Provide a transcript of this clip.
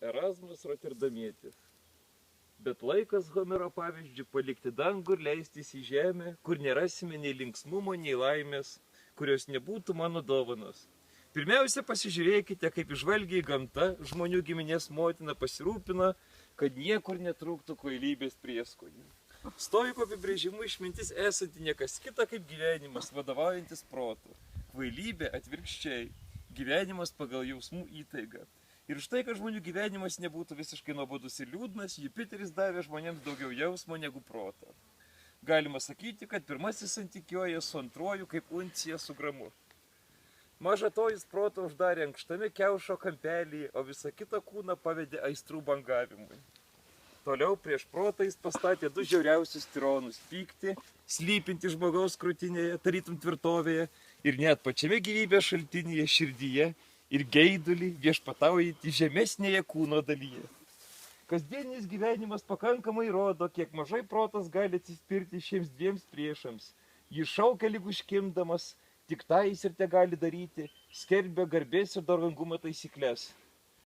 Erasmas Rotterdamietis. Bet laikas Homero pavyzdžių palikti dangų ir leistis į žemę, kur nerasime nei linksmumo, nei laimės, kurios nebūtų mano dovanos. Pirmiausia, pasižiūrėkite, kaip išvalgiai gamta, žmonių giminės motina pasirūpina, kad niekur netrūktų kvailybės prieskonių. Stoiko apibrėžimu išmintis esanti niekas kita kaip gyvenimas, vadovaujantis protu. Kvailybė atvirkščiai, gyvenimas pagal jausmų įtaigą. Ir štai, kad žmonių gyvenimas nebūtų visiškai nuobodus ir liūdnas, Jupiteris davė žmonėms daugiau jausmo negu proto. Galima sakyti, kad pirmasis santykioja su antruoju kaip uncija su gramu. Maža to jis protą uždarė ankštame kiaušo kampelyje, o visą kitą kūną pavedė aistrų bangavimui. Toliau prieš protą jis pastatė du žiauriausius tironus - pyktį, slypinti žmogaus krūtinėje, tarytum tvirtovėje, ir net pačiame gyvybės šaltinyje širdyje, ir geidulį viešpataujantį žemesnėje kūno dalyje. Kasdieninis gyvenimas pakankamai rodo, kiek mažai protas gali atsispirti šiems dviems priešams. Jis šaukia lyg užkimdamas, tik tą jis ir te gali daryti, skelbia garbės ir dorgangumo taisyklės.